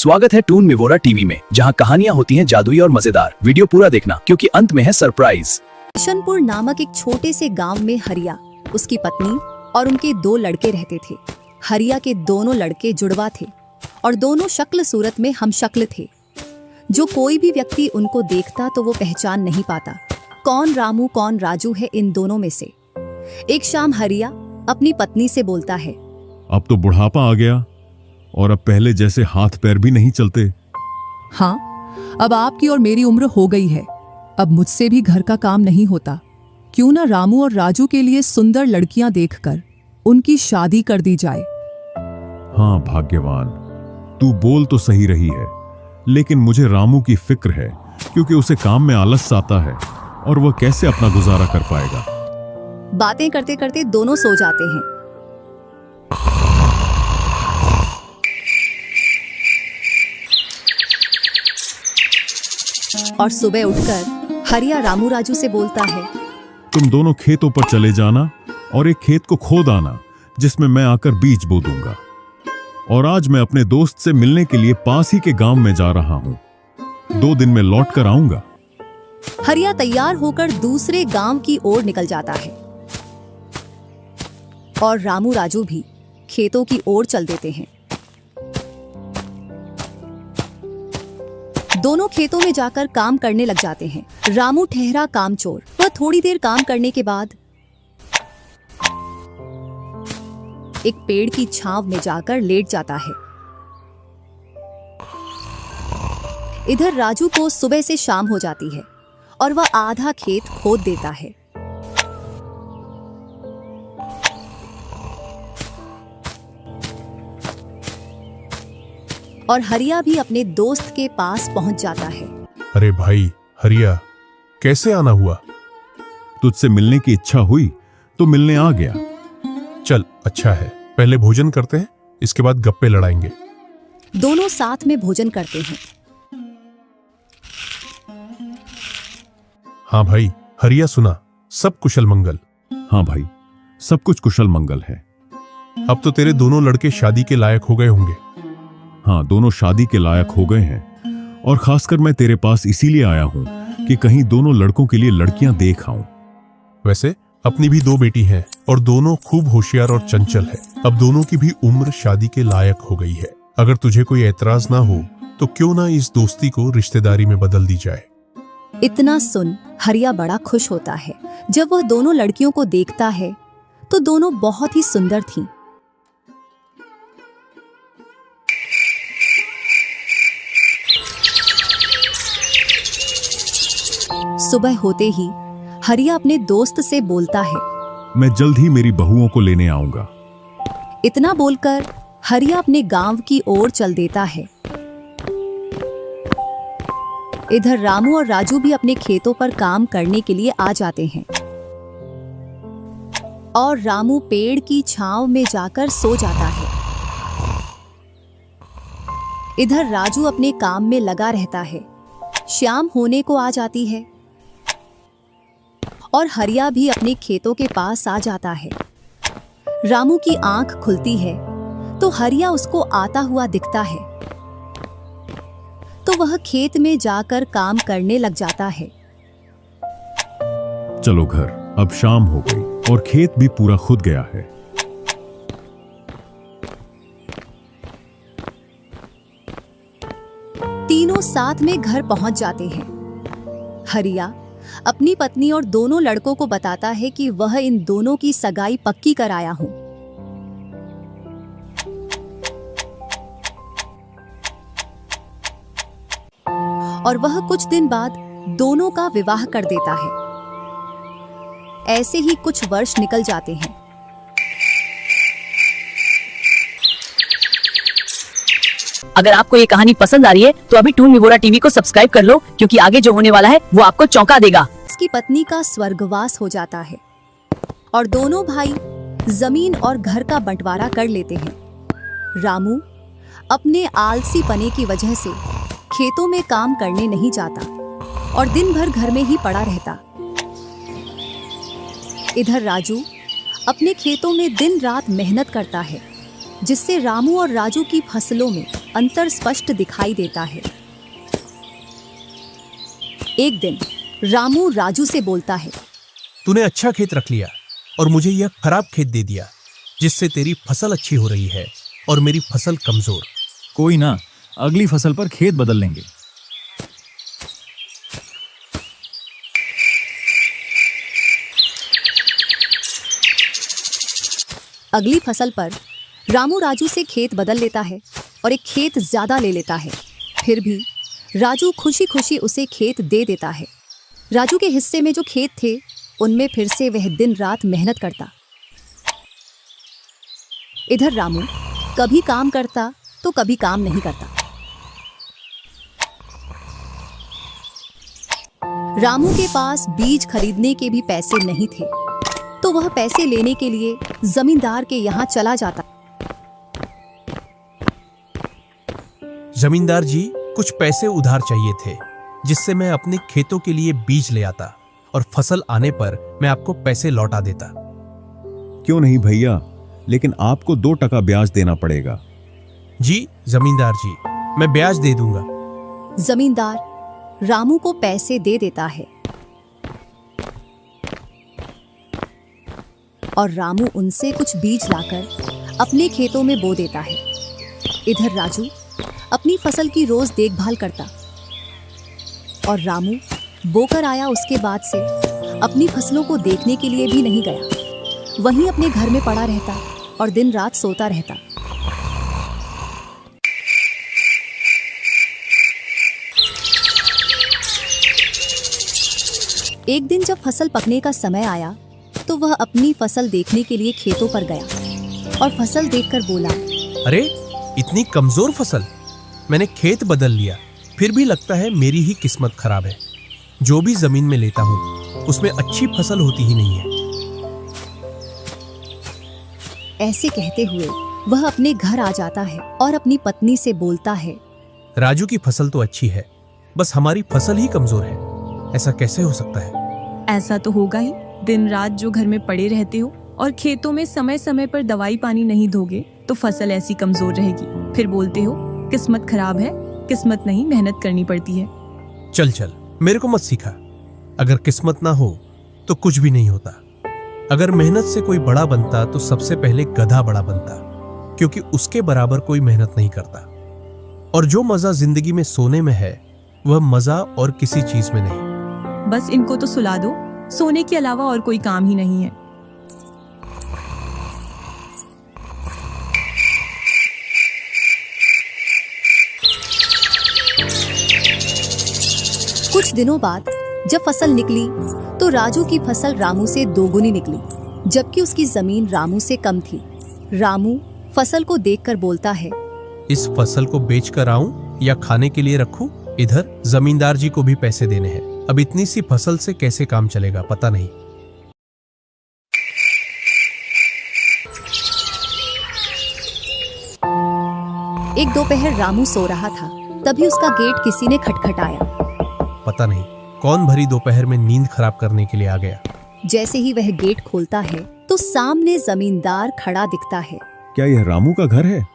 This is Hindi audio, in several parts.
स्वागत है टून मिवोरा टीवी में, जहां कहानियां होती हैं जादुई और मजेदार। वीडियो पूरा देखना क्योंकि अंत में है सरप्राइज। किशनपुर नामक एक छोटे से गांव में हरिया, उसकी पत्नी और उनके 2 लड़के रहते थे। हरिया के दोनों लड़के जुड़वा थे और दोनों शक्ल सूरत में हमशक्ल थे। जो कोई भी व्यक्ति उनको देखता तो वो पहचान नहीं पाता कौन रामू कौन राजू है इन दोनों में से। एक शाम हरिया अपनी पत्नी से बोलता है, अब तो बुढ़ापा आ गया और अब पहले जैसे हाथ पैर भी नहीं चलते। हाँ, अब आपकी और मेरी उम्र हो गई है। अब मुझसे भी घर का काम नहीं होता। क्यों ना रामू और राजू के लिए सुंदर लड़कियां देखकर उनकी शादी कर दी जाए। हाँ भाग्यवान, तू बोल तो सही रही है, लेकिन मुझे रामू की फिक्र है क्योंकि उसे काम में आलस आता है और वह कैसे अपना गुजारा कर पाएगा। बातें करते करते दोनों सो जाते हैं। और सुबह उठकर हरिया रामू राजू से बोलता है, तुम दोनों खेतों पर चले जाना और एक खेत को खोद आना जिसमें मैं आकर बीज बो दूंगा। और आज मैं अपने दोस्त से मिलने के लिए पास ही के गांव में जा रहा हूं। 2 दिन में लौट कर आऊंगा। हरिया तैयार होकर दूसरे गांव की ओर निकल जाता है और रामू राजू भी खेतों की ओर चल देते हैं। दोनों खेतों में जाकर काम करने लग जाते हैं। रामू ठहरा कामचोर। वह थोड़ी देर काम करने के बाद एक पेड़ की छांव में जाकर लेट जाता है। इधर राजू को सुबह से शाम हो जाती है और वह आधा खेत खोद देता है। और हरिया भी अपने दोस्त के पास पहुंच जाता है। अरे भाई हरिया, कैसे आना हुआ? तुझसे मिलने की इच्छा हुई तो मिलने आ गया। चल अच्छा है, पहले भोजन करते हैं, इसके बाद गप्पे लड़ाएंगे। दोनों साथ में भोजन करते हैं। हाँ भाई हरिया, सुना, सब कुशल मंगल? हाँ भाई, सब कुछ कुशल मंगल है। अब तो तेरे दोनों लड़के शादी के लायक हो गए होंगे। हाँ, दोनों शादी के लायक हो गए हैं और खासकर मैं तेरे पास इसीलिए आया हूं कि कहीं दोनों लड़कों के लिए लड़कियां देख आऊं। वैसे अपनी भी 2 बेटी हैं और दोनों खूब होशियार और चंचल है। अब दोनों की भी उम्र शादी के लायक हो गई है। अगर तुझे कोई एतराज ना हो तो क्यों ना इस दोस्ती को रिश्तेदारी में बदल दी जाए। इतना सुन हरिया बड़ा खुश होता है। जब वह दोनों लड़कियों को देखता है तो दोनों बहुत ही सुंदर थीं। सुबह होते ही हरिया अपने दोस्त से बोलता है, मैं जल्द ही मेरी बहुओं को लेने आऊंगा। इतना बोलकर हरिया अपने गांव की ओर चल देता है। इधर रामू और राजू भी अपने खेतों पर काम करने के लिए आ जाते हैं और रामू पेड़ की छांव में जाकर सो जाता है। इधर राजू अपने काम में लगा रहता है। शाम होने को आ जाती है और हरिया भी अपने खेतों के पास आ जाता है। रामू की आंख खुलती है तो हरिया उसको आता हुआ दिखता है, तो वह खेत में जाकर काम करने लग जाता है। चलो घर, अब शाम हो गई और खेत भी पूरा खुद गया है। तीनों साथ में घर पहुंच जाते हैं। हरिया अपनी पत्नी और दोनों लड़कों को बताता है कि वह इन दोनों की सगाई पक्की कराया हूं। और वह कुछ दिन बाद दोनों का विवाह कर देता है। ऐसे ही कुछ वर्ष निकल जाते हैं। अगर आपको ये कहानी पसंद आ रही है तो अभी टून मिवोरा टीवी को सब्सक्राइब कर लो, क्योंकि आगे जो होने वाला है वो आपको चौंका देगा। उसकी पत्नी का स्वर्गवास हो जाता है और दोनों भाई जमीन और घर का बंटवारा कर लेते हैं। रामू अपने आलसी पने की वजह से खेतों में काम करने नहीं जाता और दिन भर घर में ही पड़ा रहता। इधर राजू अपने खेतों में दिन रात मेहनत करता है, जिससे रामू और राजू की फसलों में अंतर स्पष्ट दिखाई देता है। एक दिन रामू राजू से बोलता है, तूने अच्छा खेत रख लिया और मुझे यह खराब खेत दे दिया, जिससे तेरी फसल अच्छी हो रही है और मेरी फसल कमजोर। कोई ना, अगली फसल पर खेत बदल लेंगे। अगली फसल पर रामू राजू से खेत बदल लेता है और एक खेत ज्यादा ले लेता है। फिर भी राजू खुशी खुशी उसे खेत दे देता है। राजू के हिस्से में जो खेत थे उनमें फिर से वह दिन रात मेहनत करता। इधर रामू कभी काम करता तो कभी काम नहीं करता। रामू के पास बीज खरीदने के भी पैसे नहीं थे, तो वह पैसे लेने के लिए जमींदार के यहाँ चला जाता। जमींदार जी, कुछ पैसे उधार चाहिए थे, जिससे मैं अपने खेतों के लिए बीज ले आता और फसल आने पर मैं आपको पैसे लौटा देता। क्यों नहीं भैया, लेकिन आपको 2% ब्याज देना पड़ेगा। जी जमींदार जी, मैं ब्याज दे दूंगा। जमींदार रामू को पैसे दे देता है और रामू उनसे कुछ बीज लाकर अपने खेतों में बो देता है। इधर राजू अपनी फसल की रोज देखभाल करता और रामू बोकर आया उसके बाद से अपनी फसलों को देखने के लिए भी नहीं गया। वहीं अपने घर में पड़ा रहता और दिन रात सोता रहता। एक दिन जब फसल पकने का समय आया तो वह अपनी फसल देखने के लिए खेतों पर गया और फसल देखकर बोला, अरे इतनी कमजोर फसल! मैंने खेत बदल लिया, फिर भी लगता है मेरी ही किस्मत खराब है। जो भी जमीन में लेता हूँ उसमें अच्छी फसल होती ही नहीं है। ऐसे कहते हुए वह अपने घर आ जाता है और अपनी पत्नी से बोलता है, राजू की फसल तो अच्छी है, बस हमारी फसल ही कमजोर है। ऐसा कैसे हो सकता है? ऐसा तो होगा ही। दिन रात जो घर में पड़े रहते हो और खेतों में समय समय पर दवाई पानी नहीं दोगे तो फसल ऐसी कमजोर रहेगी। फिर बोलते हो किस्मत खराब है। किस्मत नहीं, मेहनत करनी पड़ती है। चल चल, मेरे को मत सिखा। अगर किस्मत ना हो तो कुछ भी नहीं होता। अगर मेहनत से कोई बड़ा बनता तो सबसे पहले गधा बड़ा बनता, क्योंकि उसके बराबर कोई मेहनत नहीं करता। और जो मजा जिंदगी में सोने में है वह मजा और किसी चीज में नहीं। बस इनको तो सुला दो, सोने के अलावा और कोई काम ही नहीं है। कुछ दिनों बाद जब फसल निकली तो राजू की फसल रामू से दोगुनी निकली, जबकि उसकी जमीन रामू से कम थी। रामू फसल को देखकर बोलता है, इस फसल को बेच कर आऊं या खाने के लिए रखूं? इधर जमींदार जी को भी पैसे देने हैं। अब इतनी सी फसल से कैसे काम चलेगा पता नहीं। एक दोपहर रामू सो रहा था, तभी उसका गेट किसी ने खटखटाया। पता नहीं कौन भरी दोपहर में नींद खराब करने के लिए आ गया। जैसे ही वह गेट खोलता है तो सामने जमींदार खड़ा दिखता है। क्या यह रामू का घर है?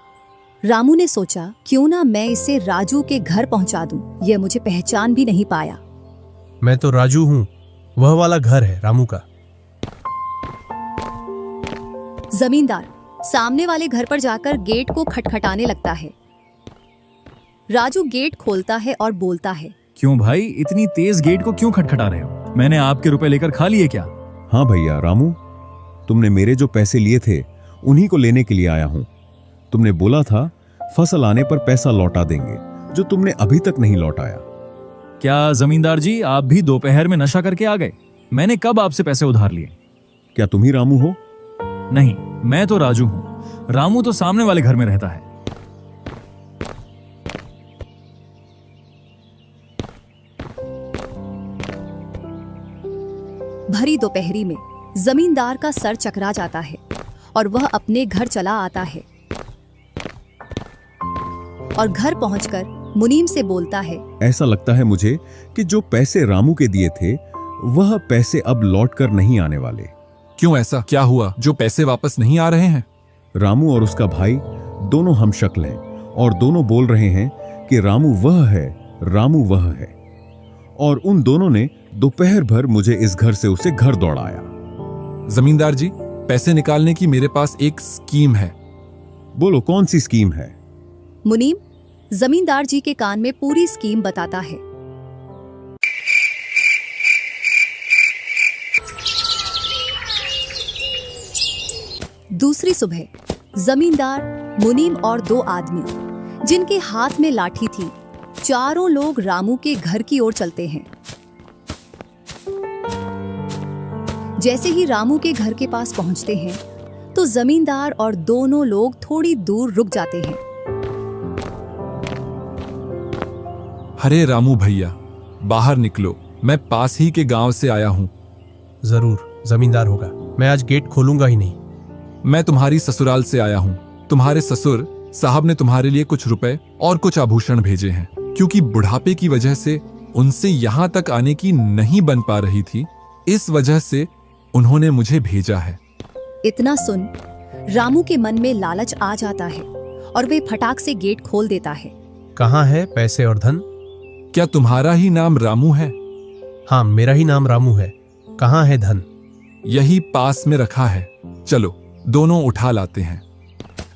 रामू ने सोचा, क्यों ना मैं इसे राजू के घर पहुंचा दूं। यह मुझे पहचान भी नहीं पाया। मैं तो राजू हूँ, वह वाला घर है रामू का। जमींदार सामने वाले घर पर जाकर गेट को खटखटाने लगता है। राजू गेट खोलता है और बोलता है, क्यों भाई, इतनी तेज गेट को क्यों खटखटा रहे हो? मैंने आपके रुपए लेकर खा लिए क्या? हाँ भैया रामू, तुमने मेरे जो पैसे लिए थे उन्हीं को लेने के लिए आया हूँ। तुमने बोला था फसल आने पर पैसा लौटा देंगे, जो तुमने अभी तक नहीं लौटाया। क्या जमींदार जी, आप भी दोपहर में नशा करके आ गए? मैंने कब आपसे पैसे उधार लिए? क्या तुम ही रामू हो? नहीं, मैं तो राजू हूं। रामू तो सामने वाले घर में रहता है। भरी दोपहरी में जमींदार का सर चकरा जाता है और वह अपने घर चला आता है और घर पहुंचकर मुनीम से बोलता है, ऐसा लगता है मुझे कि जो पैसे रामू के दिए थे वह पैसे अब लौटकर नहीं आने वाले। क्यों, ऐसा क्या हुआ जो पैसे वापस नहीं आ रहे हैं? रामू और उसका भाई दोनों हमशक्ल हैं और दोनों बोल रहे हैं कि रामू वह है, रामू वह है। और उन दोनों ने दोपहर भर मुझे इस घर से उसे घर दौड़ाया। जमींदार जी, पैसे निकालने की मेरे पास एक स्कीम है। बोलो, कौन सी स्कीम है? मुनीम जमींदार जी के कान में पूरी स्कीम बताता है। दूसरी सुबह जमींदार, मुनीम और दो आदमी जिनके हाथ में लाठी थी, चारों लोग रामू के घर की ओर चलते हैं। जैसे ही रामू के घर के पास पहुंचते हैं तो जमींदार और दोनों लोग थोड़ी दूर रुक जाते हैं। अरे रामू भैया, बाहर निकलो, मैं पास ही के गांव से आया हूं। जरूर जमींदार होगा, मैं आज गेट खोलूंगा ही नहीं। मैं तुम्हारी ससुराल से आया हूं। तुम्हारे ससुर साहब ने तुम्हारे लिए कुछ रुपए और कुछ आभूषण भेजे हैं, क्योंकि बुढ़ापे की वजह से उनसे यहां तक आने की नहीं बन पा रही थी, इस वजह से उन्होंने मुझे भेजा है। इतना सुन रामू के मन में लालच आ जाता है और वे फटाक से गेट खोल देता है। कहाँ है पैसे और धन? क्या तुम्हारा ही नाम रामू है? हाँ, मेरा ही नाम रामू है। कहाँ है धन? यही पास में रखा है, चलो दोनों उठा लाते हैं।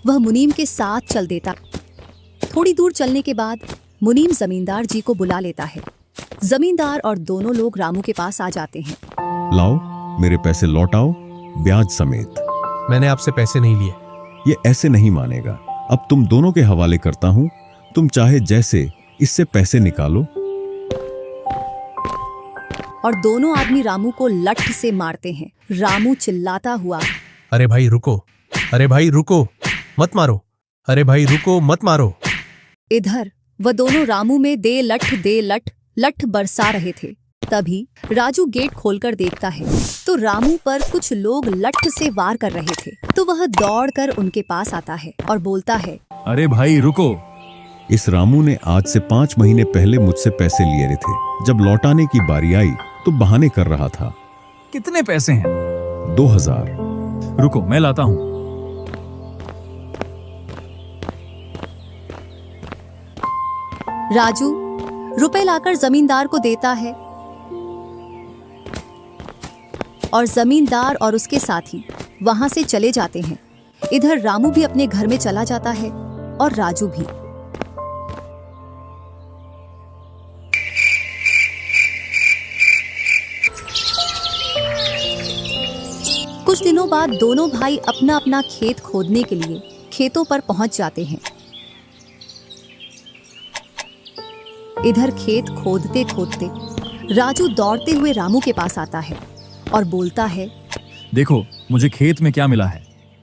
वह मुनीम के साथ चल देता। थोड़ी दूर चलने के बाद मुनीम जमींदार जी को बुला लेता है। जमींदार और दोनों लोग रामू के पास आ जाते हैं। लाओ, मेरे पैसे लौटाओ, ब्याज समेत। मैंने आपसे पैसे नहीं लिए। ये ऐसे नहीं मानेगा। अब तुम दोनों के हवाले करता हूं, तुम चाहे जैसे इससे पैसे निकालो। और दोनों आदमी रामू को लठ से मारते हैं। रामू चिल्लाता हुआ, अरे भाई रुको, अरे भाई रुको, मत मारो, अरे भाई रुको, मत मारो। इधर वह दोनों रामू में दे लठ लठ बरसा रहे थे। तभी राजू गेट खोलकर देखता है तो रामू पर कुछ लोग लठ से वार कर रहे थे। तो वह दौड़कर उनके पास आता है और बोलता है, अरे भाई रुको। इस रामू ने आज से 5 महीने पहले मुझसे पैसे लिए थे। जब लौटाने की बारी आई तो बहाने कर रहा था। कितने पैसे हैं? 2000। रुको, मैं लाता हूं। राजू रुपए लाकर जमींदार को देता है और जमींदार और उसके साथी वहां से चले जाते हैं। इधर रामू भी अपने घर में चला जाता है और राजू भी। कुछ दिनों बाद दोनों भाई अपना अपना खेत खोदने के लिए खेतों पर पहुंच जाते हैं। इधर खेत खोदते खोदते राजू दौड़ते हुए रामू के पास आता है और बोलता है, देखो मुझे खेत में क्या मिला है।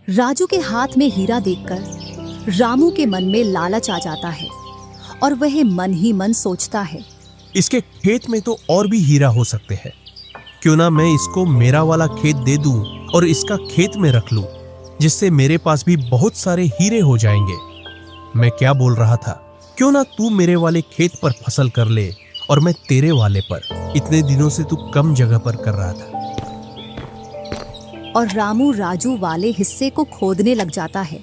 राजू के हाथ में हीरा देखकर रामू के मन में लालच आ जाता है और वह मन ही मन सोचता है, इसके खेत में तो और भी हीरा हो सकते हैं। क्यों ना मैं इसको मेरा वाला खेत दे दूं और इसका खेत में रख लूं, जिससे मेरे पास भी बहुत सारे हीरे हो जाएंगे। मैं क्या बोल रहा था, क्यों ना तू मेरे वाले खेत पर फसल कर ले और मैं तेरे वाले पर। इतने दिनों से तू कम जगह पर कर रहा था। और रामू राजू वाले हिस्से को खोदने लग जाता है।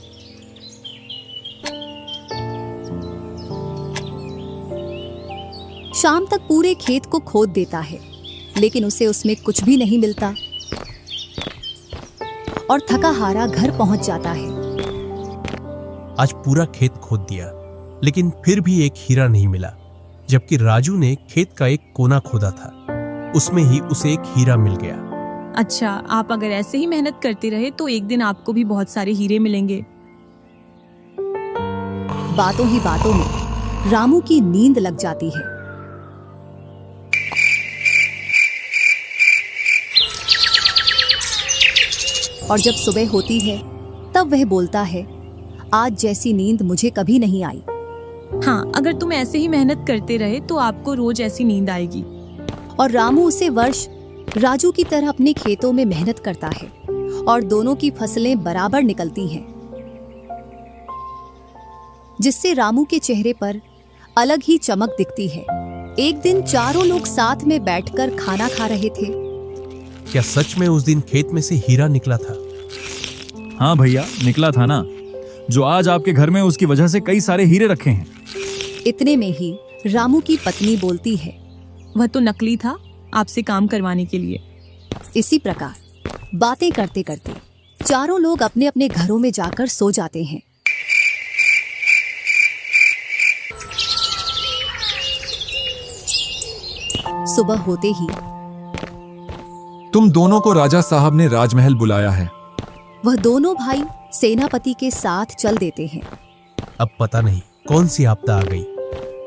शाम तक पूरे खेत को खोद देता है, लेकिन उसे उसमें कुछ भी नहीं मिलता और थका हारा घर पहुंच जाता है। आज पूरा खेत खोद दिया, लेकिन फिर भी एक हीरा नहीं मिला। जबकि राजू ने खेत का एक कोना खोदा था, उसमें ही उसे एक हीरा मिल गया। अच्छा, आप अगर ऐसे ही मेहनत करते रहे तो एक दिन आपको भी बहुत सारे हीरे मिलेंगे। बातों ही बातों में रामू की नींद लग जाती है। और जब सुबह होती है तब वह बोलता है, आज जैसी नींद मुझे कभी नहीं आई। हाँ, अगर तुम ऐसे ही मेहनत करते रहे तो आपको रोज ऐसी नींद आएगी। और रामू उसे वर्ष राजू की तरह अपने खेतों में मेहनत करता है और दोनों की फसलें बराबर निकलती हैं, जिससे रामू के चेहरे पर अलग ही चमक दिखती है। एक दिन चारों लोग साथ में बैठकर खाना खा रहे थे। क्या सच में उस दिन खेत में से हीरा निकला था? हाँ भैया, निकला था ना। जो आज आपके घर में उसकी वजह से कई सारे हीरे रखे हैं। इतने में ही रामू की पत्नी बोलती है। वह तो नकली था, आपसे काम करवाने के लिए। इसी प्रकार बातें करते करते चारों लोग अपने अपने घरों में जाकर सो जाते हैं। सुबह होते ही तुम दोनों को राजा साहब ने राजमहल बुलाया है। वह दोनों भाई सेनापति के साथ चल देते हैं। अब पता नहीं कौन सी आपदा आ गई।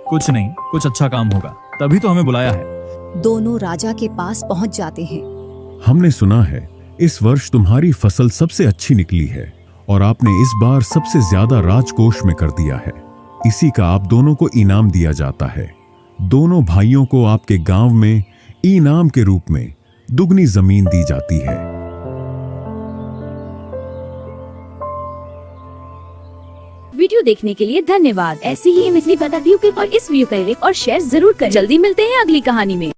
कुछ नहीं, कुछ अच्छा काम होगा, तभी तो हमें बुलाया है। दोनों राजा के पास पहुंच जाते हैं। हमने सुना है इस वर्ष तुम्हारी फसल सबसे अच्छी निकली है और आपने इस बार सबसे ज्यादा राजकोष में कर दिया है। इसी का आप दोनों को इनाम दिया जाता है। दोनों भाइयों को आपके गांव में इनाम के रूप में दुगनी जमीन दी जाती है। वीडियो देखने के लिए धन्यवाद। ऐसी ही इमेज बताती हूँ और इस वीडियो को लाइक और शेयर जरूर करें। जल्दी मिलते हैं अगली कहानी में।